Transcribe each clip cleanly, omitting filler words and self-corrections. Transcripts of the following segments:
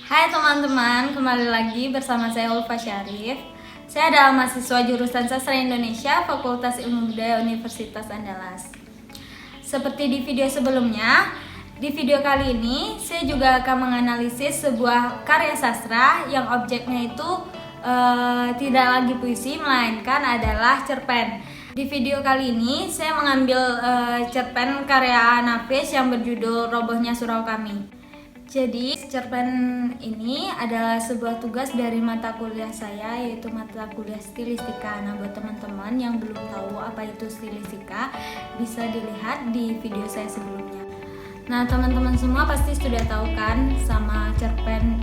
Hai teman-teman, kembali lagi bersama saya Ulfa Syarif. Saya adalah mahasiswa jurusan Sastra Indonesia, Fakultas Ilmu Budaya Universitas Andalas. Seperti di video sebelumnya, di video kali ini saya juga akan menganalisis sebuah karya sastra yang objeknya itu tidak lagi puisi, melainkan adalah cerpen. Di video kali ini saya mengambil cerpen karya Nafis yang berjudul Robohnya Surau Kami. Jadi, cerpen ini adalah sebuah tugas dari mata kuliah saya, yaitu mata kuliah stilistika. Nah, buat teman-teman yang belum tahu apa itu stilistika, bisa dilihat di video saya sebelumnya. Nah, teman-teman semua pasti sudah tahu kan sama cerpen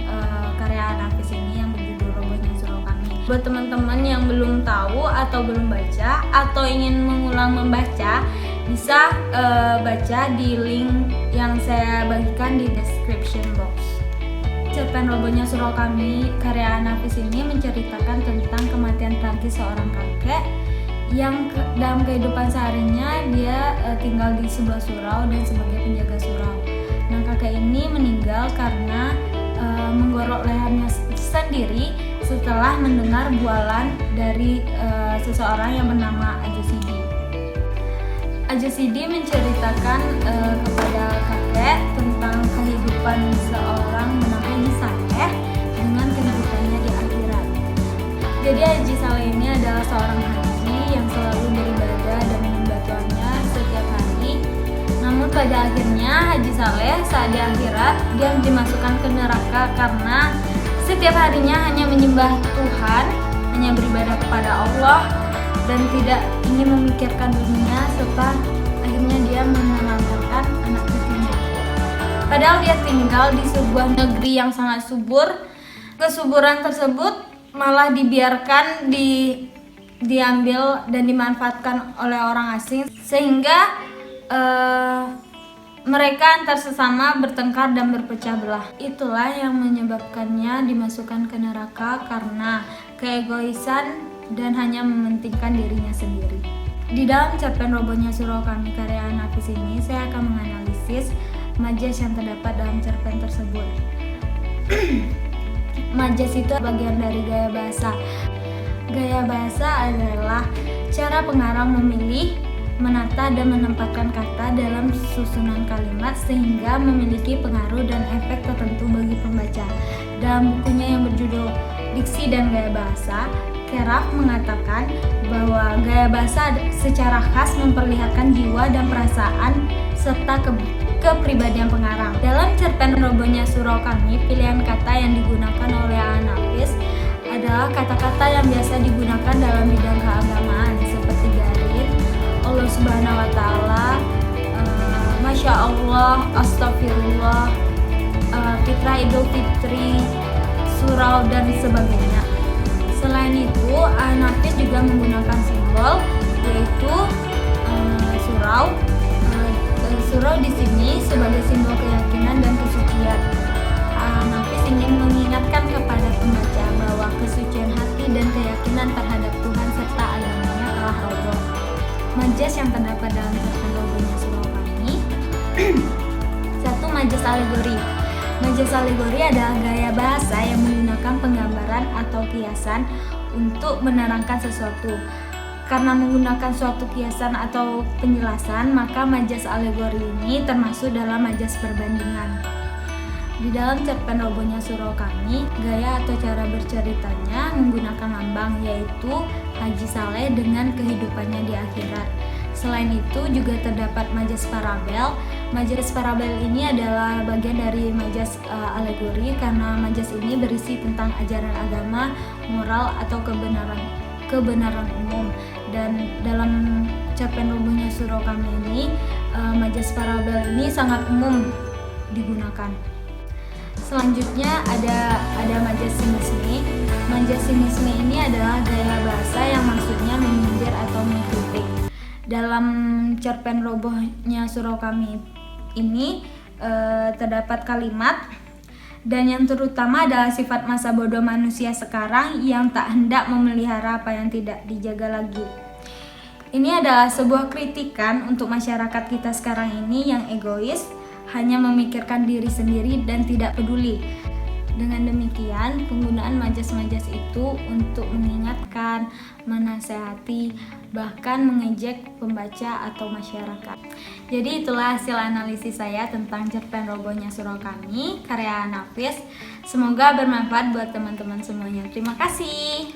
karya Nafis ini yang berjudul Robohnya Surau Kami. Buat teman-teman yang belum tahu atau belum baca atau ingin mengulang membaca, bisa baca di link yang saya bagikan di description box. Cerpen Robohnya Surau Kami karya Nafis ini menceritakan tentang kematian tragis seorang kakek yang dalam kehidupan seharinya dia tinggal di sebuah surau dan sebagai penjaga surau. Nah, kakek ini meninggal karena menggorok lehernya sendiri setelah mendengar bualan dari seseorang yang bernama Ajosidi. Ajosidi menceritakan kepada kakek tentang kehidupan seorang bernama Haji Saleh dengan kehidupannya di akhirat. Jadi Haji Saleh ini adalah seorang haji yang selalu beribadah dan menyembah Tuhannya setiap hari. Namun pada akhirnya Haji Saleh saat di akhirat dia dimasukkan ke neraka karena setiap harinya hanya menyembah Tuhan, hanya beribadah kepada Allah dan tidak ingin memikirkan dunia, serta akhirnya dia menelantarkan anak cucunya. Padahal dia tinggal di sebuah negeri yang sangat subur. Kesuburan tersebut malah dibiarkan diambil dan dimanfaatkan oleh orang asing, sehingga mereka antar sesama bertengkar dan berpecah belah. Itulah yang menyebabkannya dimasukkan ke neraka karena keegoisan dan hanya mementingkan dirinya sendiri. Di dalam cerpen Robohnya Surau Kami karya Nafis ini, saya akan menganalisis majas yang terdapat dalam cerpen tersebut. Majas itu bagian dari gaya bahasa. Gaya bahasa adalah cara pengarang memilih, menata dan menempatkan kata dalam susunan kalimat sehingga memiliki pengaruh dan efek tertentu bagi pembaca. Dalam bukunya yang berjudul Diksi dan Gaya Bahasa, Keraf mengatakan bahwa gaya bahasa secara khas memperlihatkan jiwa dan perasaan serta kepribadian pengarang. Dalam cerpen Robohnya Surau Kami, pilihan kata yang digunakan oleh Nafis adalah kata-kata yang biasa digunakan dalam bidang keagamaan seperti garin, Allah Subhanahu wa Ta'ala, Masya Allah, Astagfirullah, Fitrah Idul Fitri, surau dan sebagainya. Selain itu, Nafis juga menggunakan simbol yaitu surau. Surau di sini sebagai simbol keyakinan dan kesucian. Nafis ingin mengingatkan kepada pembaca bahwa kesucian hati dan keyakinan terhadap Tuhan serta agamanya telah roboh. Majas yang terdapat dalam cerpen Robohnya Surau Kami. 1. Majas alegori. Majas alegori adalah gaya bahasa yang menggunakan penggambaran atau kiasan untuk menerangkan sesuatu. Karena menggunakan suatu kiasan atau penjelasan, maka majas alegori ini termasuk dalam majas perbandingan. Di dalam cerpen Robohnya Surau Kami, gaya atau cara berceritanya menggunakan lambang, yaitu Haji Saleh dengan kehidupannya di akhirat. Selain itu juga terdapat majas parabel. Majas parabel ini adalah bagian dari majas alegori karena majas ini berisi tentang ajaran agama, moral atau kebenaran umum. Dan dalam cerpen Robohnya Surau Kami ini, majas parabel ini sangat umum digunakan. Selanjutnya ada majas sinisme. Majas sinisme ini adalah gaya bahasa yang maksudnya menyindir atau mengkritik. Dalam cerpen Robohnya Surau Kami ini terdapat kalimat dan yang terutama adalah sifat masa bodoh manusia sekarang yang tak hendak memelihara apa yang tidak dijaga lagi. Ini adalah sebuah kritikan untuk masyarakat kita sekarang ini yang egois, hanya memikirkan diri sendiri dan tidak peduli. Dengan demikian, penggunaan majas-majas itu untuk mengingatkan, menasehati, bahkan mengejek pembaca atau masyarakat. Jadi itulah hasil analisis saya tentang Cerpen Robohnya Surau Kami, karya Nafis. Semoga bermanfaat buat teman-teman semuanya. Terima kasih.